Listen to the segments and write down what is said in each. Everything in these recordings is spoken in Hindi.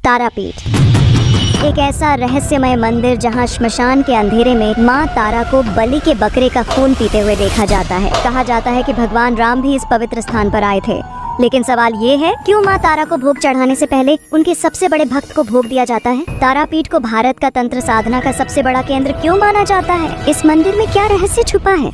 तारापीठ एक ऐसा रहस्यमय मंदिर जहां श्मशान के अंधेरे में मां तारा को बलि के बकरे का खून पीते हुए देखा जाता है। कहा जाता है कि भगवान राम भी इस पवित्र स्थान पर आए थे। लेकिन सवाल ये है, क्यों मां तारा को भोग चढ़ाने से पहले उनके सबसे बड़े भक्त को भोग दिया जाता है? तारापीठ को भारत का तंत्र साधना का सबसे बड़ा केंद्र क्यों माना जाता है? इस मंदिर में क्या रहस्य छुपा है?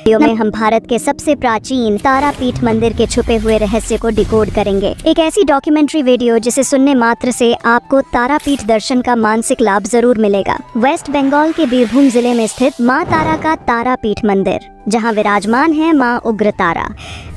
वीडियो में हम भारत के सबसे प्राचीन तारापीठ मंदिर के छुपे हुए रहस्य को डिकोड करेंगे। एक ऐसी डॉक्यूमेंट्री वीडियो जिसे सुनने मात्र से आपको तारापीठ दर्शन का मानसिक लाभ जरूर मिलेगा। वेस्ट बंगाल के बीरभूम जिले में स्थित मां तारा का तारापीठ मंदिर, जहां विराजमान है मां उग्रतारा।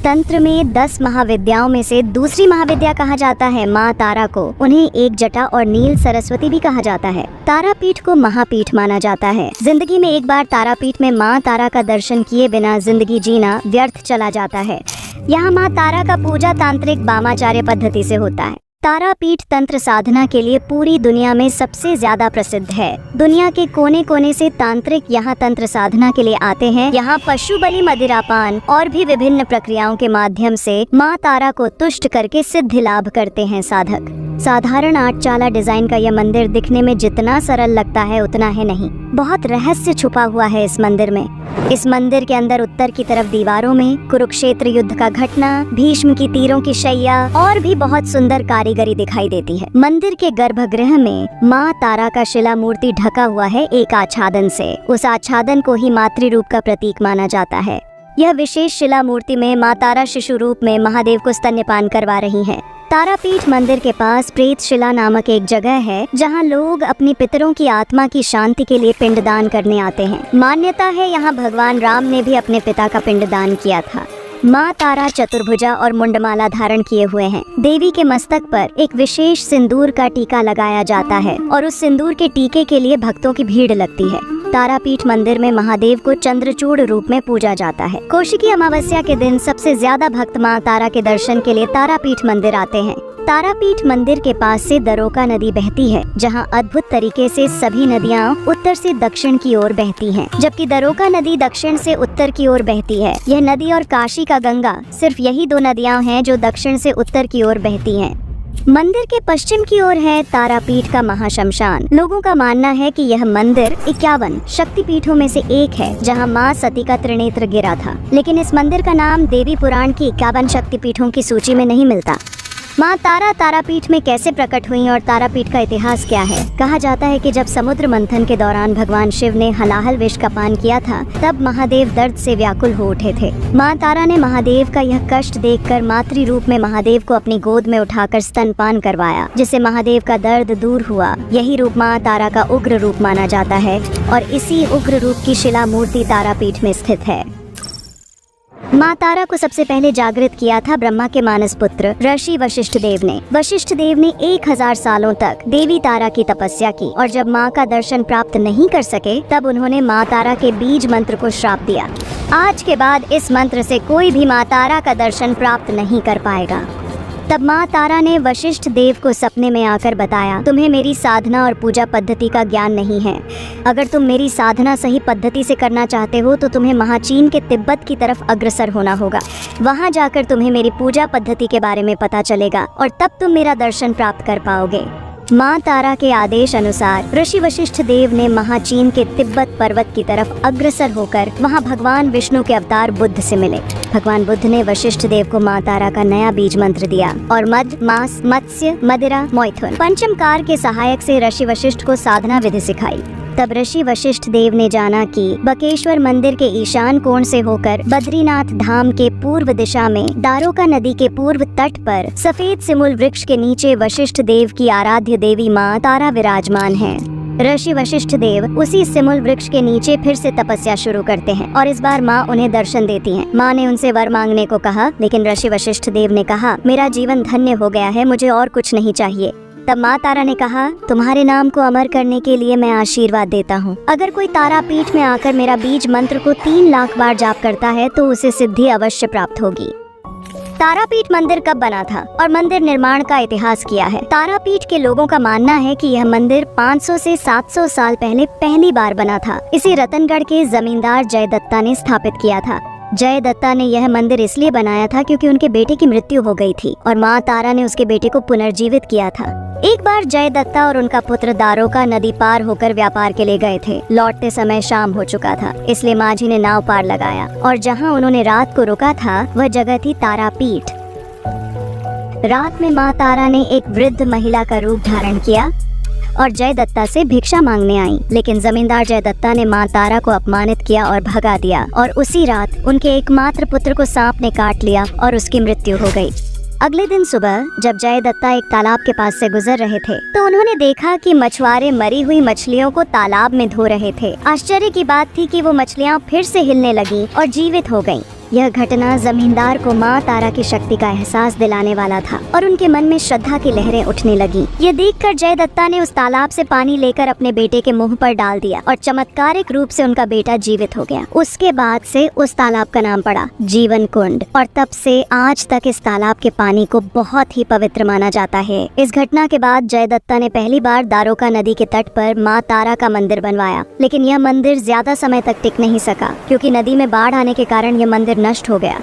तंत्र में 10 महाविद्याओं में से दूसरी महाविद्या कहा जाता है मां तारा को। उन्हें एक जटा और नील सरस्वती भी कहा जाता है। तारापीठ को महापीठ माना जाता है। जिंदगी में एक बार तारापीठ में मां तारा का दर्शन किए बिना जिंदगी जीना व्यर्थ चला जाता है। यहाँ मां तारा का पूजा तांत्रिक वामाचार्य पद्धति से होता है। तारापीठ तंत्र साधना के लिए पूरी दुनिया में सबसे ज्यादा प्रसिद्ध है। दुनिया के कोने कोने से तांत्रिक यहाँ तंत्र साधना के लिए आते हैं। यहाँ पशु बलि, मदिरापान और भी विभिन्न प्रक्रियाओं के माध्यम से माँ तारा को तुष्ट करके सिद्धि लाभ करते हैं साधक। साधारण 8 चाला डिजाइन का यह मंदिर दिखने में जितना सरल लगता है उतना है नहीं। बहुत रहस्य छुपा हुआ है इस मंदिर में। इस मंदिर के अंदर उत्तर की तरफ दीवारों में कुरुक्षेत्र युद्ध का घटना, भीष्म की तीरों की शैया और भी बहुत सुंदर कारीगरी दिखाई देती है। मंदिर के गर्भगृह में माँ तारा का शिला मूर्ति ढका हुआ है एक आच्छादन से। उस आच्छादन को ही मातृ रूप का प्रतीक माना जाता है। यह विशेष शिला मूर्ति में माँ तारा शिशु रूप में महादेव को स्तन्यपान करवा रही है। तारापीठ मंदिर के पास प्रेत शिला नामक एक जगह है जहां लोग अपनी पितरों की आत्मा की शांति के लिए पिंडदान करने आते हैं। मान्यता है यहाँ भगवान राम ने भी अपने पिता का पिंडदान किया था। माँ तारा चतुर्भुजा और मुंडमाला धारण किए हुए हैं। देवी के मस्तक पर एक विशेष सिंदूर का टीका लगाया जाता है और उस सिंदूर के टीके के लिए भक्तों की भीड़ लगती है। तारापीठ मंदिर में महादेव को चंद्रचूड़ रूप में पूजा जाता है। कौशिकी अमावस्या के दिन सबसे ज्यादा भक्त माँ तारा के दर्शन के लिए तारापीठ मंदिर आते हैं। तारापीठ मंदिर के पास से दरोका नदी बहती है, जहां अद्भुत तरीके से सभी नदियां उत्तर से दक्षिण की ओर बहती हैं, जबकि दरोका नदी दक्षिण से उत्तर की ओर बहती है। यह नदी और काशी का गंगा सिर्फ यही 2 नदियां हैं जो दक्षिण से उत्तर की ओर बहती हैं। मंदिर के पश्चिम की ओर है तारापीठ का महाशमशान। लोगों का मानना है कि यह मंदिर 51 शक्तिपीठों में से एक है, जहां मां सती का त्रिनेत्र गिरा था। लेकिन इस मंदिर का नाम देवी पुराण की 51 शक्तिपीठों की सूची में नहीं मिलता। माँ तारा तारापीठ में कैसे प्रकट हुई और तारापीठ का इतिहास क्या है? कहा जाता है कि जब समुद्र मंथन के दौरान भगवान शिव ने हलाहल विष का पान किया था, तब महादेव दर्द से व्याकुल हो उठे थे। माँ तारा ने महादेव का यह कष्ट देखकर मातृ रूप में महादेव को अपनी गोद में उठाकर स्तनपान करवाया, जिससे महादेव का दर्द दूर हुआ। यही रूप माँ तारा का उग्र रूप माना जाता है और इसी उग्र रूप की शिला मूर्ति तारापीठ में स्थित है। माँ तारा को सबसे पहले जागृत किया था ब्रह्मा के मानस पुत्र ऋषि वशिष्ठ देव ने। वशिष्ठ देव ने 1000 सालों तक देवी तारा की तपस्या की और जब माँ का दर्शन प्राप्त नहीं कर सके, तब उन्होंने माँ तारा के बीज मंत्र को श्राप दिया। आज के बाद इस मंत्र से कोई भी माँ तारा का दर्शन प्राप्त नहीं कर पाएगा। तब माँ तारा ने वशिष्ठ देव को सपने में आकर बताया, तुम्हें मेरी साधना और पूजा पद्धति का ज्ञान नहीं है। अगर तुम मेरी साधना सही पद्धति से करना चाहते हो तो तुम्हें महाचीन के तिब्बत की तरफ अग्रसर होना होगा। वहाँ जाकर तुम्हें मेरी पूजा पद्धति के बारे में पता चलेगा और तब तुम मेरा दर्शन प्राप्त कर पाओगे। माँ तारा के आदेश अनुसार ऋषि वशिष्ठ देव ने महाचीन के तिब्बत पर्वत की तरफ अग्रसर होकर वहाँ भगवान विष्णु के अवतार बुद्ध से मिले। भगवान बुद्ध ने वशिष्ठ देव को माँ तारा का नया बीज मंत्र दिया और मद, मांस, मत्स्य, मदिरा, मैथुन पंचम कार के सहायक से ऋषि वशिष्ठ को साधना विधि सिखाई। तब ऋषि वशिष्ठ देव ने जाना कि बकेश्वर मंदिर के ईशान कोण से होकर बद्रीनाथ धाम के पूर्व दिशा में दारोका नदी के पूर्व तट पर सफेद सिमुल वृक्ष के नीचे वशिष्ठ देव की आराध्य देवी माँ तारा विराजमान है। ऋषि वशिष्ठ देव उसी सिमुल वृक्ष के नीचे फिर से तपस्या शुरू करते हैं और इस बार माँ उन्हें दर्शन देती हैं। माँ ने उनसे वर मांगने को कहा, लेकिन ऋषि वशिष्ठ देव ने कहा, मेरा जीवन धन्य हो गया है, मुझे और कुछ नहीं चाहिए। तब माँ तारा ने कहा, तुम्हारे नाम को अमर करने के लिए मैं आशीर्वाद देता हूँ। अगर कोई तारापीठ में आकर मेरा बीज मंत्र को 3 लाख बार जाप करता है तो उसे सिद्धि अवश्य प्राप्त होगी। तारापीठ मंदिर कब बना था और मंदिर निर्माण का इतिहास क्या है? तारापीठ के लोगों का मानना है कि यह मंदिर 500 से 700 साल पहले पहली बार बना था। इसे रतनगढ़ के जमींदार जयदत्ता ने स्थापित किया था। जय दत्ता ने यह मंदिर इसलिए बनाया था क्योंकि उनके बेटे की मृत्यु हो गई थी और माँ तारा ने उसके बेटे को पुनर्जीवित किया था। एक बार जय दत्ता और उनका पुत्र दारोका नदी पार होकर व्यापार के लिए गए थे। लौटते समय शाम हो चुका था, इसलिए माझी ने नाव पार लगाया और जहाँ उन्होंने रात को रुका था वह जगह थी तारापीठ। रात में माँ तारा ने एक वृद्ध महिला का रूप धारण किया और जय दत्ता से भिक्षा मांगने आई, लेकिन जमींदार जय दत्ता ने माँ तारा को अपमानित किया और भगा दिया और उसी रात उनके एकमात्र पुत्र को सांप ने काट लिया और उसकी मृत्यु हो गई। अगले दिन सुबह जब जय दत्ता एक तालाब के पास से गुजर रहे थे तो उन्होंने देखा कि मछुआरे मरी हुई मछलियों को तालाब में धो रहे थे। आश्चर्य की बात थी कि वो मछलियाँ फिर से हिलने लगी और जीवित हो गईं। यह घटना जमींदार को माँ तारा की शक्ति का एहसास दिलाने वाला था और उनके मन में श्रद्धा की लहरें उठने लगी। ये देखकर जय दत्ता ने उस तालाब से पानी लेकर अपने बेटे के मुंह पर डाल दिया और चमत्कारिक रूप से उनका बेटा जीवित हो गया। उसके बाद से उस तालाब का नाम पड़ा जीवन कुंड और तब से आज तक इस तालाब के पानी को बहुत ही पवित्र माना जाता है। इस घटना के बाद जय दत्ता ने पहली बार दारोका नदी के तट पर माँ तारा का मंदिर बनवाया, लेकिन यह मंदिर ज्यादा समय तक टिक नहीं सका क्योंकि नदी में बाढ़ आने के कारण यह मंदिर नष्ट हो गया।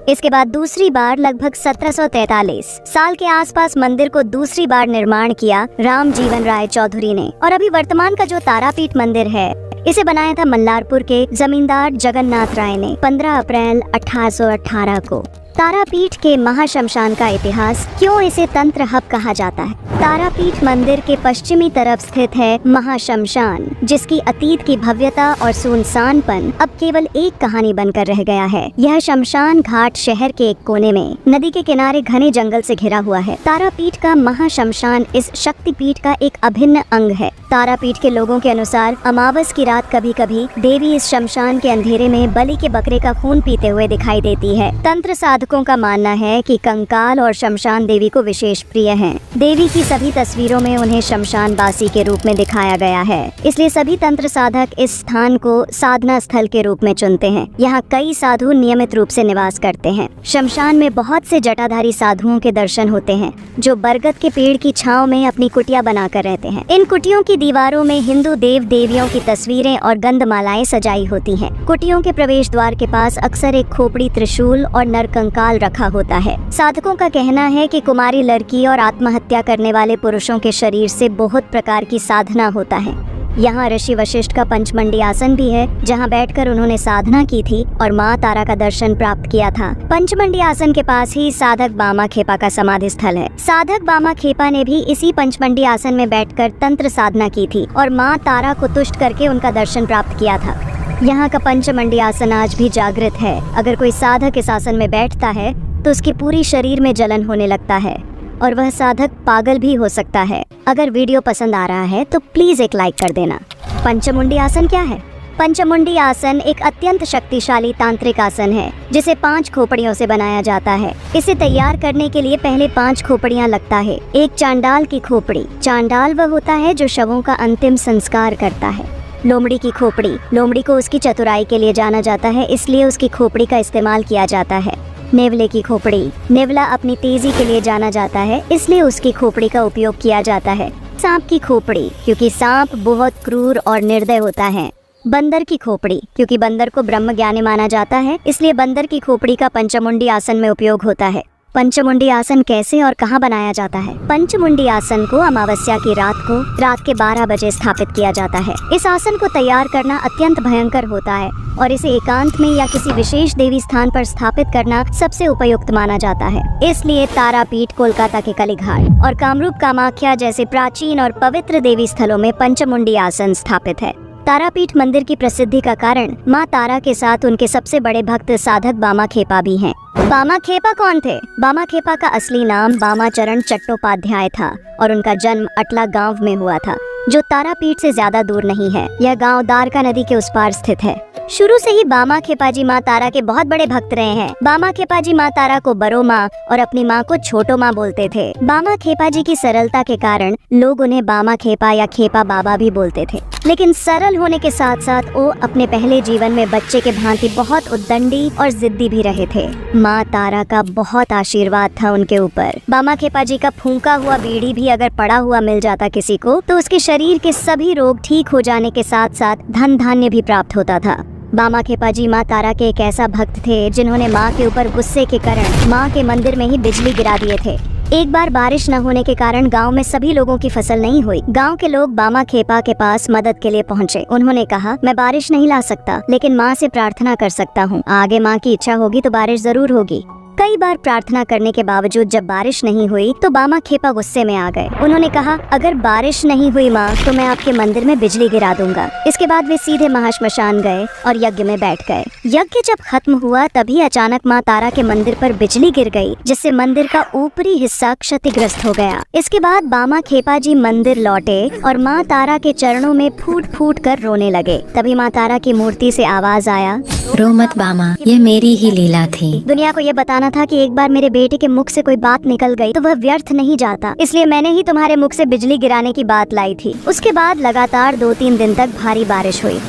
इसके बाद दूसरी बार लगभग 1743 साल के आसपास मंदिर को दूसरी बार निर्माण किया राम जीवन राय चौधरी ने और अभी वर्तमान का जो तारापीठ मंदिर है इसे बनाया था मल्लारपुर के जमींदार जगन्नाथ राय ने 15 अप्रैल 1818 को। तारापीठ के महाशमशान का इतिहास। क्यों इसे तंत्र हब कहा जाता है? तारापीठ मंदिर के पश्चिमी तरफ स्थित है महाशमशान, जिसकी अतीत की भव्यता और सुनसानपन अब केवल एक कहानी बनकर रह गया है। यह शमशान घाट शहर के एक कोने में नदी के किनारे घने जंगल से घिरा हुआ है। तारापीठ का महाशमशान इस शक्तिपीठ का एक अभिन्न अंग है। तारापीठ के लोगों के अनुसार अमावस की रात कभी कभी देवी इस शमशान के अंधेरे में बलि के बकरे का खून पीते हुए दिखाई देती है। तंत्र साधकों का मानना है कि कंकाल और शमशान देवी को विशेष प्रिय हैं। देवी की सभी तस्वीरों में उन्हें शमशान वासी के रूप में दिखाया गया है, इसलिए सभी तंत्र साधक इस स्थान को साधना स्थल के रूप में चुनते हैं। यहाँ कई साधु नियमित रूप से निवास करते हैं। शमशान में बहुत से जटाधारी साधुओं के दर्शन होते हैं जो बरगद के पेड़ की छांव में अपनी कुटिया बनाकर रहते हैं। इन कुटियों की दीवारों में हिंदू देव देवियों की तस्वीरें और गंधमालाएं सजाई होती हैं। कुटियों के प्रवेश द्वार के पास अक्सर एक खोपड़ी, त्रिशूल और नरकंकाल रखा होता है। साधकों का कहना है कि कुमारी लड़की और आत्महत्या करने वाले पुरुषों के शरीर से बहुत प्रकार की साधना होता है। यहाँ ऋषि वशिष्ठ का पंचमंडी आसन भी है, जहाँ बैठकर उन्होंने साधना की थी और माँ तारा का दर्शन प्राप्त किया था। पंचमंडी आसन के पास ही साधक बामा खेपा का समाधि स्थल है। साधक बामा खेपा ने भी इसी पंचमंडी आसन में बैठकर तंत्र साधना की थी और माँ तारा को तुष्ट करके उनका दर्शन प्राप्त किया था। यहाँ का पंचमंडी आसन आज भी जागृत है। अगर कोई साधक इस आसन में बैठता है तो उसके पूरी शरीर में जलन होने लगता है और वह साधक पागल भी हो सकता है। अगर वीडियो पसंद आ रहा है तो प्लीज एक लाइक कर देना। पंचमुंडी आसन क्या है? पंचमुंडी आसन एक अत्यंत शक्तिशाली तांत्रिक आसन है जिसे 5 खोपड़ियों से बनाया जाता है। इसे तैयार करने के लिए पहले 5 खोपड़ियां लगता है। एक चांडाल की खोपड़ी। चांडाल वह होता है जो शवों का अंतिम संस्कार करता है। लोमड़ी की खोपड़ी। लोमड़ी को उसकी चतुराई के लिए जाना जाता है, इसलिए उसकी खोपड़ी का इस्तेमाल किया जाता है। नेवले की खोपड़ी। नेवला अपनी तेजी के लिए जाना जाता है, इसलिए उसकी खोपड़ी का उपयोग किया जाता है। सांप की खोपड़ी, क्योंकि सांप बहुत क्रूर और निर्दय होता है। बंदर की खोपड़ी, क्योंकि बंदर को ब्रह्म ज्ञानी माना जाता है, इसलिए बंदर की खोपड़ी का पंचमुंडी आसन में उपयोग होता है। पंचमुंडी आसन कैसे और कहाँ बनाया जाता है? पंचमुंडी आसन को अमावस्या की रात को रात के 12 बजे स्थापित किया जाता है। इस आसन को तैयार करना अत्यंत भयंकर होता है और इसे एकांत में या किसी विशेष देवी स्थान पर स्थापित करना सबसे उपयुक्त माना जाता है। इसलिए तारापीठ, कोलकाता के कालीघाट और कामरूप कामाख्या जैसे प्राचीन और पवित्र देवी स्थलों में पंचमुंडी आसन स्थापित है। तारापीठ मंदिर की प्रसिद्धि का कारण माँ तारा के साथ उनके सबसे बड़े भक्त साधक बामा खेपा भी हैं। बामा खेपा कौन थे? बामा खेपा का असली नाम बामाचरण चट्टोपाध्याय था और उनका जन्म अटला गांव में हुआ था, जो तारापीठ से ज्यादा दूर नहीं है। यह गांव दारका नदी के उस पार स्थित है। शुरू से ही बामा खेपाजी माँ तारा के बहुत बड़े भक्त रहे हैं। बामा खेपाजी माँ तारा को बड़ो माँ और अपनी माँ को छोटो माँ बोलते थे। बामा खेपाजी की सरलता के कारण लोग उन्हें बामा खेपा या खेपा बाबा भी बोलते थे। लेकिन सरल होने के साथ साथ वो अपने पहले जीवन में बच्चे के भांति बहुत उद्दंडी और जिद्दी भी रहे थे। माँ तारा का बहुत आशीर्वाद था उनके ऊपर। बामा खेपाजी का फूंका हुआ बीड़ी भी अगर पड़ा हुआ मिल जाता किसी को तो उसके शरीर के सभी रोग ठीक हो जाने के साथ साथ धन धान्य भी प्राप्त होता था। बामा खेपाजी माँ तारा के एक ऐसा भक्त थे जिन्होंने माँ के ऊपर गुस्से के कारण माँ के मंदिर में ही बिजली गिरा दिए थे। एक बार बारिश न होने के कारण गांव में सभी लोगों की फसल नहीं हुई। गांव के लोग बामा खेपा के पास मदद के लिए पहुंचे। उन्होंने कहा, मैं बारिश नहीं ला सकता, लेकिन माँ से प्रार्थना कर सकता हूँ। आगे माँ की इच्छा होगी तो बारिश जरूर होगी। कई बार प्रार्थना करने के बावजूद जब बारिश नहीं हुई तो बामा खेपा गुस्से में आ गए। उन्होंने कहा, अगर बारिश नहीं हुई माँ तो मैं आपके मंदिर में बिजली गिरा दूंगा। इसके बाद वे सीधे महाश्मशान गए और यज्ञ में बैठ गए। यज्ञ जब खत्म हुआ तभी अचानक माँ तारा के मंदिर पर बिजली गिर गई, जिससे मंदिर का ऊपरी हिस्सा क्षतिग्रस्त हो गया। इसके बाद बामा खेपा जी मंदिर लौटे और माँ तारा के चरणों में फूट फूट कर रोने लगे। तभी माँ तारा की मूर्ति से आवाज आया, रो मत बामा, यह मेरी ही लीला थी। दुनिया को ये बताना था कि एक बार मेरे बेटे के मुख से कोई बात निकल गई तो वह व्यर्थ नहीं जाता, इसलिए मैंने ही तुम्हारे मुख से बिजली गिराने की बात लाई थी। उसके बाद लगातार 2-3 दिन तक भारी बारिश हुई।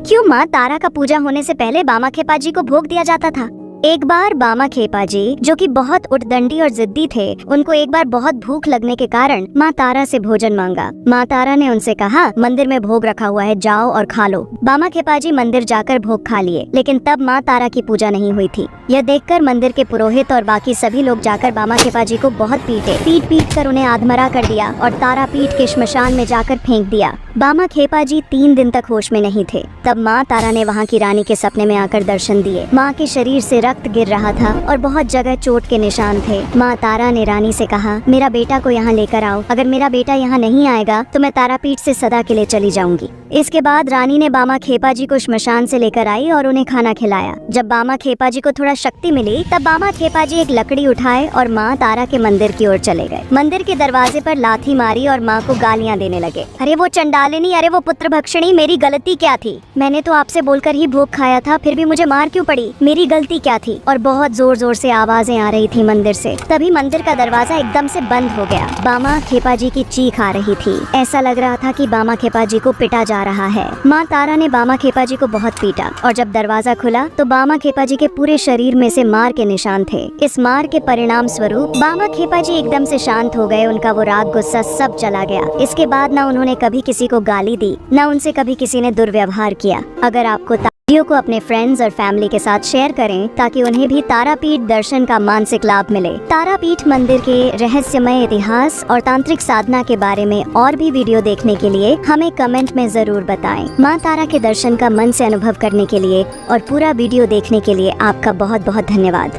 क्यों माँ तारा का पूजा होने से पहले बामा खेपा जी को भोग दिया जाता था? एक बार बामा खेपा जी, जो कि बहुत उद्दंडी और जिद्दी थे, उनको एक बार बहुत भूख लगने के कारण माँ तारा से भोजन मांगा। माँ तारा ने उनसे कहा, मंदिर में भोग रखा हुआ है, जाओ और खा लो। बामा खेपा जी मंदिर जाकर भोग खा लिए, लेकिन तब माँ तारा की पूजा नहीं हुई थी। यह देखकर मंदिर के पुरोहित और बाकी सभी लोग जाकर बामा खेपा जी को बहुत पीटे। पीट पीट कर उन्हें आधमरा कर दिया और तारा पीठ के श्मशान में जाकर फेंक दिया। बामा खेपा जी 3 दिन तक होश में नहीं थे। तब माँ तारा ने वहाँ की रानी के सपने में आकर दर्शन दिए। माँ के शरीर से रक्त गिर रहा था और बहुत जगह चोट के निशान थे। माँ तारा ने रानी से कहा, मेरा बेटा को यहाँ लेकर आओ। अगर मेरा बेटा यहाँ नहीं आएगा तो मैं तारापीठ से सदा के लिए चली जाऊंगी। इसके बाद रानी ने बामा खेपा जी को श्मशान से लेकर आई और उन्हें खाना खिलाया। जब बामा खेपा जी को थोड़ा शक्ति मिली तब बामा खेपा जी एक लकड़ी उठाए और माँ तारा के मंदिर की ओर चले गए। मंदिर के दरवाजे पर लाठी मारी और माँ को गालियाँ देने लगे। अरे वो चंडालिनी, अरे वो पुत्र भक्षिणी, मेरी गलती क्या थी? मैंने तो आपसे बोलकर ही भोग खाया था, फिर भी मुझे मार क्यों पड़ी? मेरी गलती क्या थी? और बहुत जोर जोर से आवाजें आ रही थी मंदिर से। तभी मंदिर का दरवाजा एकदम से बंद हो गया। बामा खेपा जी की चीख आ रही थी। ऐसा लग रहा था कि बामा खेपा जी को पिटा जा रहा है। माँ तारा ने बामा खेपा जी को बहुत पीटा और जब दरवाजा खुला तो बामा खेपा जी के पूरे शरीर में से मार के निशान थे। इस मार के परिणाम स्वरूप बामा खेपा जी एकदम से शांत हो गए। उनका वो राग गुस्सा सब चला गया। इसके बाद न उन्होंने कभी किसी को गाली दी, न उनसे कभी किसी ने दुर्व्यवहार किया। अगर आपको वीडियो को अपने फ्रेंड्स और फैमिली के साथ शेयर करें ताकि उन्हें भी तारापीठ दर्शन का मानसिक लाभ मिले। तारापीठ मंदिर के रहस्यमय इतिहास और तांत्रिक साधना के बारे में और भी वीडियो देखने के लिए हमें कमेंट में जरूर बताएं। माँ तारा के दर्शन का मन से अनुभव करने के लिए और पूरा वीडियो देखने के लिए आपका बहुत बहुत धन्यवाद।